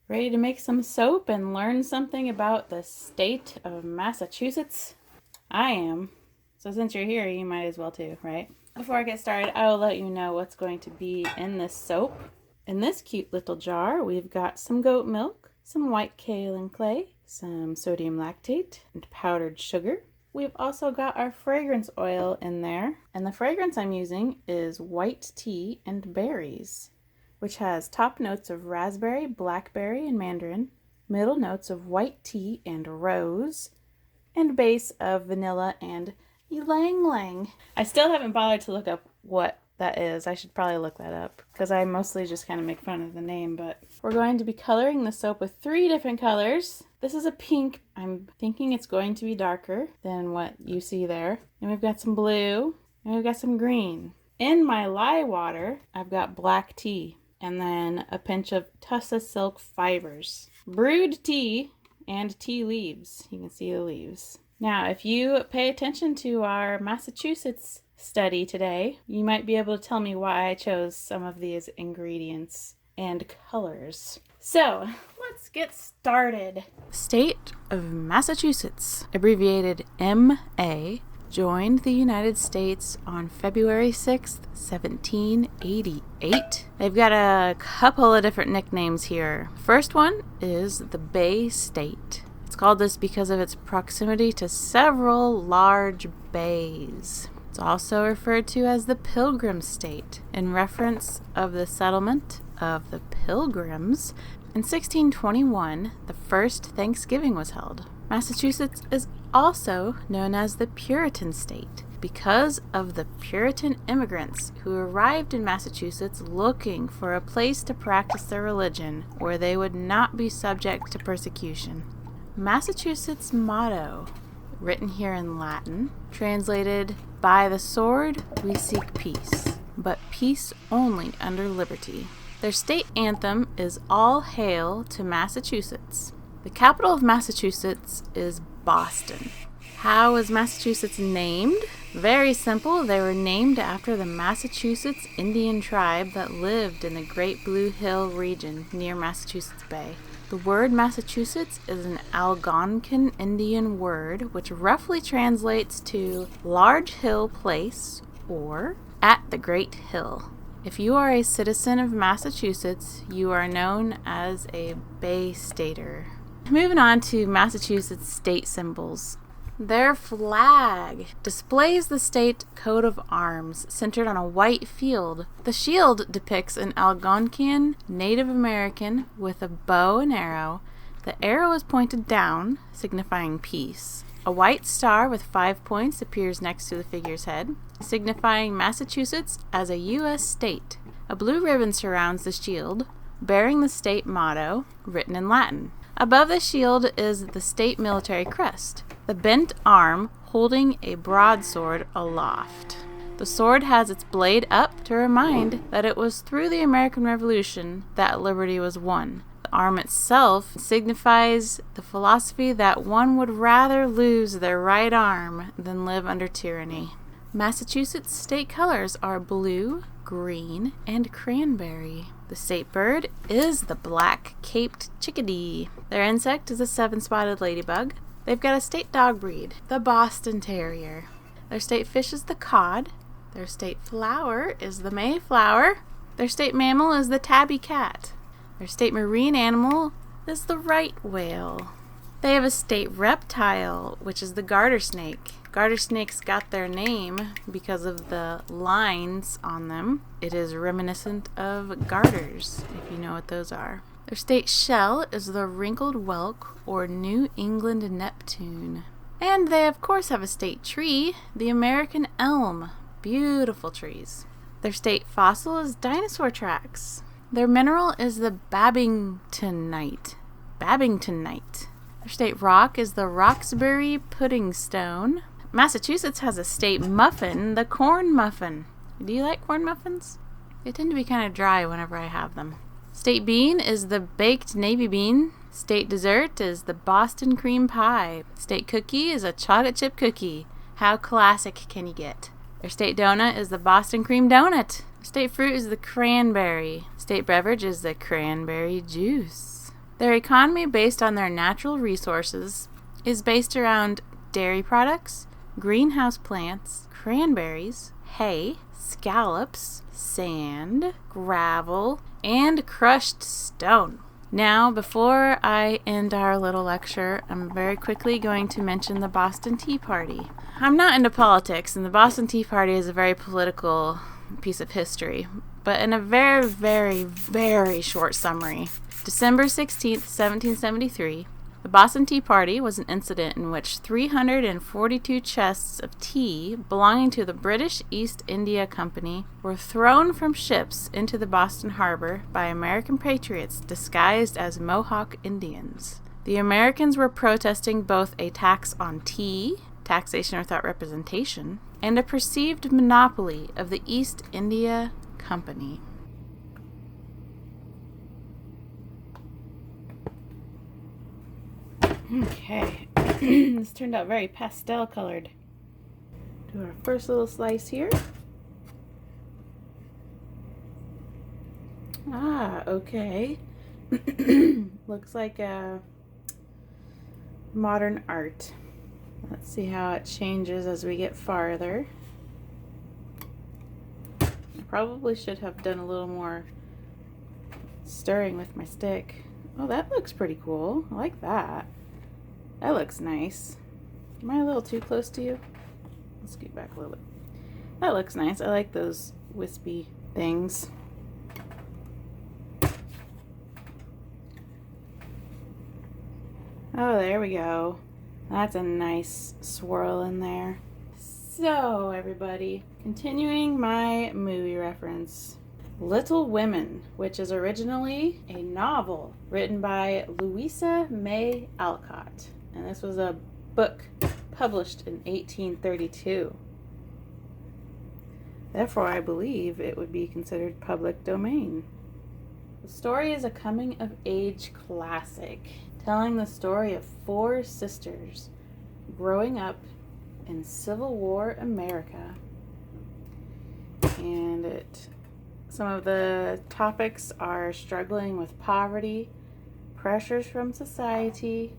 Ready to make some soap and learn something about the state of Massachusetts? I am. So since you're here, you might as well too, right? Before I get started, I will let you know what's going to be in this soap. In this cute little jar, we've got some goat milk, some white kaolin clay, some sodium lactate, and powdered sugar. We've also got our fragrance oil in there, and the fragrance I'm using is white tea and berries, which has top notes of raspberry, blackberry, and mandarin, middle notes of white tea and rose, and base of vanilla and ylang ylang. I still haven't bothered to look up what that is. I should probably look that up because I mostly just kind of make fun of the name, but we're going to be coloring the soap with 3 different colors. This is a pink. I'm thinking it's going to be darker than what you see there. And we've got some blue, and we've got some green. In my lye water, I've got black tea, and then a pinch of Tussa silk fibers, brewed tea, and tea leaves. You can see the leaves. Now, if you pay attention to our Massachusetts study today, you might be able to tell me why I chose some of these ingredients and colors. So, let's get started. State of Massachusetts, abbreviated MA, joined the United States on February 6th, 1788. They've got a couple of different nicknames here. First one is the Bay State. It's called this because of its proximity to several large bays. It's also referred to as the Pilgrim State in reference of the settlement of the Pilgrims. In 1621, the first Thanksgiving was held. Massachusetts is also known as the Puritan State because of the Puritan immigrants who arrived in Massachusetts looking for a place to practice their religion where they would not be subject to persecution. Massachusetts' motto, written here in Latin, translated, "By the sword we seek peace, but peace only under liberty." Their state anthem is "All Hail to Massachusetts." The capital of Massachusetts is Boston. How was Massachusetts named? Very simple. They were named after the Massachusetts Indian tribe that lived in the Great Blue Hill region near Massachusetts Bay. The word Massachusetts is an Algonquin Indian word which roughly translates to large hill place or at the great hill. If you are a citizen of Massachusetts, you are known as a Bay Stater. Moving on to Massachusetts state symbols. Their flag displays the state coat of arms centered on a white field. The shield depicts an Algonquian Native American with a bow and arrow. The arrow is pointed down, signifying peace. A white star with 5 points appears next to the figure's head, signifying Massachusetts as a U.S. state. A blue ribbon surrounds the shield, bearing the state motto, written in Latin. Above the shield is the state military crest, the bent arm holding a broadsword aloft. The sword has its blade up to remind that it was through the American Revolution that liberty was won. The arm itself signifies the philosophy that one would rather lose their right arm than live under tyranny. Massachusetts state colors are blue, green, and cranberry. The state bird is the black-caped chickadee. Their insect is a 7-spotted ladybug. They've got a state dog breed, the Boston Terrier. Their state fish is the cod. Their state flower is the Mayflower. Their state mammal is the tabby cat. Their state marine animal is the right whale. They have a state reptile, which is the garter snake. Garter snakes got their name because of the lines on them. It is reminiscent of garters, if you know what those are. Their state shell is the wrinkled whelk or New England Neptune. And they of course have a state tree, the American elm. Beautiful trees. Their state fossil is dinosaur tracks. Their mineral is the Babingtonite. Their state rock is the Roxbury pudding stone. Massachusetts has a state muffin, the corn muffin. Do you like corn muffins? They tend to be kind of dry whenever I have them. State bean is the baked navy bean. State dessert is the Boston cream pie. State cookie is a chocolate chip cookie. How classic can you get? Their state donut is the Boston cream donut. State fruit is the cranberry. State beverage is the cranberry juice. Their economy, based on their natural resources, is based around dairy products, greenhouse plants, cranberries, hay, scallops, sand, gravel, and crushed stone. Now, before I end our little lecture, I'm very quickly going to mention the Boston Tea Party. I'm not into politics, and the Boston Tea Party is a very political piece of history, but in a very, very, very short summary, December 16th, 1773, the Boston Tea Party was an incident in which 342 chests of tea belonging to the British East India Company were thrown from ships into the Boston harbor by American patriots disguised as Mohawk Indians. The Americans were protesting both a tax on tea, taxation without representation, and a perceived monopoly of the East India Company. Okay, this turned out very pastel colored. Do our first little slice here. Ah, okay. Looks like a modern art. Let's see how it changes as we get farther. I probably should have done a little more stirring with my stick. Oh, that looks pretty cool. I like that. That looks nice. Am I a little too close to you? Let's scoot back a little bit. That looks nice. I like those wispy things. Oh, there we go. That's a nice swirl in there. So, everybody, continuing my movie reference. Little Women, which is originally a novel written by Louisa May Alcott. And this was a book published in 1832. Therefore, I believe it would be considered public domain. The story is a coming-of-age classic, telling the story of 4 sisters growing up in Civil War America. And some of the topics are struggling with poverty, pressures from society,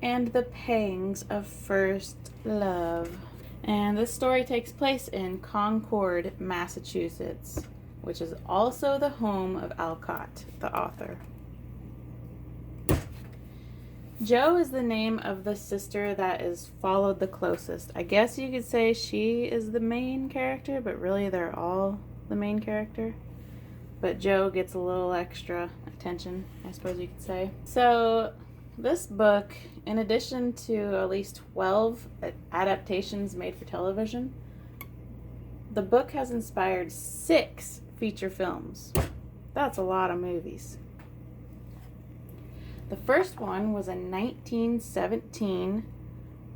and the pangs of first love. And this story takes place in Concord, Massachusetts, which is also the home of Alcott, the author. Jo is the name of the sister that is followed the closest. I guess you could say she is the main character, but really they're all the main character. But Jo gets a little extra attention, I suppose you could say. So this book, in addition to at least 12 adaptations made for television, the book has inspired 6 feature films. That's a lot of movies. The first one was a 1917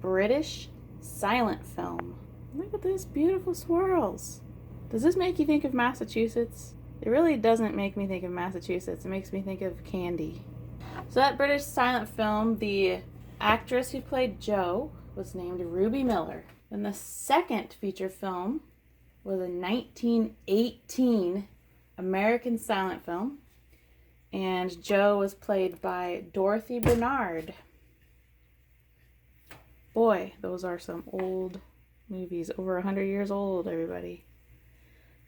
British silent film. Look at these beautiful swirls. Does this make you think of Massachusetts? It really doesn't make me think of Massachusetts. It makes me think of candy. So that British silent film, the actress who played Jo was named Ruby Miller. Then the second feature film was a 1918 American silent film. And Jo was played by Dorothy Bernard. Boy, those are some old movies. Over 100 years old, everybody.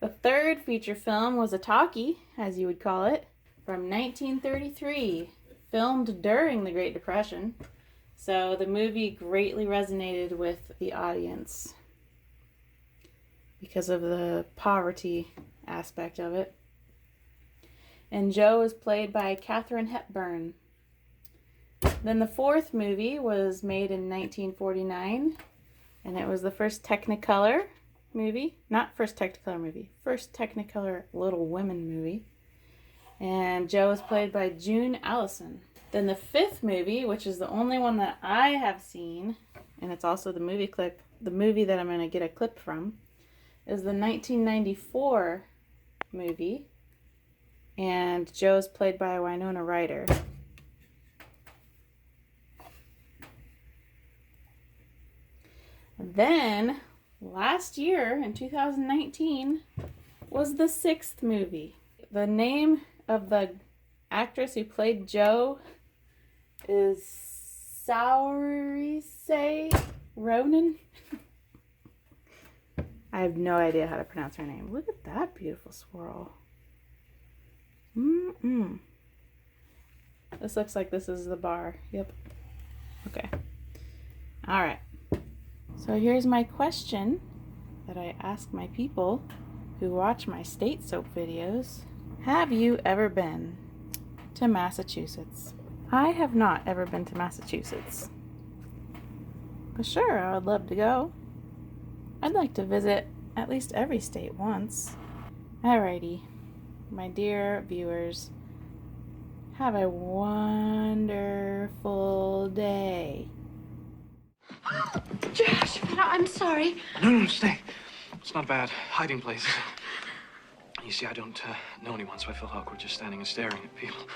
The third feature film was a talkie, as you would call it, from 1933, filmed during the Great Depression. So the movie greatly resonated with the audience because of the poverty aspect of it. And Jo was played by Katharine Hepburn. Then the fourth movie was made in 1949, and it was the first Technicolor movie. Not first Technicolor movie. First Technicolor Little Women movie. And Jo was played by June Allison. Then the fifth movie, which is the only one that I have seen, and it's also the movie that I'm going to get a clip from, is the 1994 movie. And Jo is played by Winona Ryder. Then, last year, in 2019, was the sixth movie. The name of the actress who played Jo is Saurise Ronan. I have no idea how to pronounce her name. Look at that beautiful swirl. This looks like this is the bar. Yep. Okay. All right. So here's my question that I ask my people who watch my state soap videos. Have you ever been to Massachusetts? I have not ever been to Massachusetts. But sure, I would love to go. I'd like to visit at least every state once. Alrighty, my dear viewers, have a wonderful day. Josh, I'm sorry. No, stay. It's not bad. Hiding place. You see, I don't know anyone, so I feel awkward just standing and staring at people.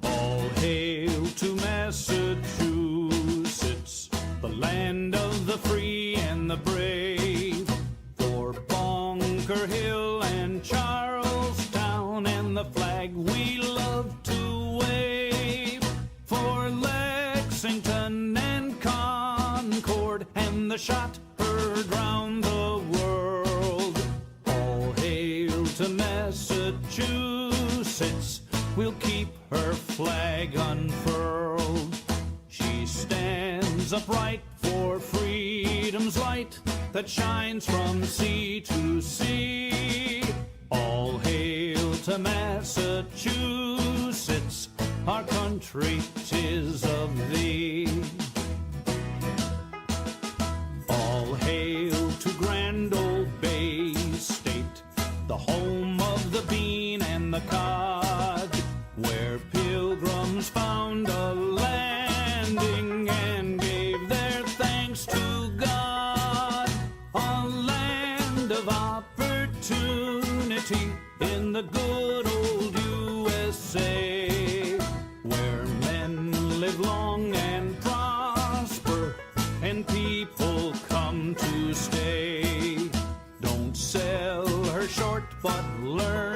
All hail to Massachusetts, the land of the free and the brave. For Bunker Hill and Charlestown and the flag we love to wave. For Lexington and Concord and the shot heard round the world. All hail to Massachusetts, we'll keep her flag unfurled. She stands upright for freedom's light that shines from sea to sea. All hail to Massachusetts, our country 'tis of thee. All hail to grand old Bay State, the home of the bean and the cod, where pilgrims found a landing and gave their thanks to God. A land of opportunity in the good old USA, where men live long and prosper and people come to stay. Don't sell her short, but learn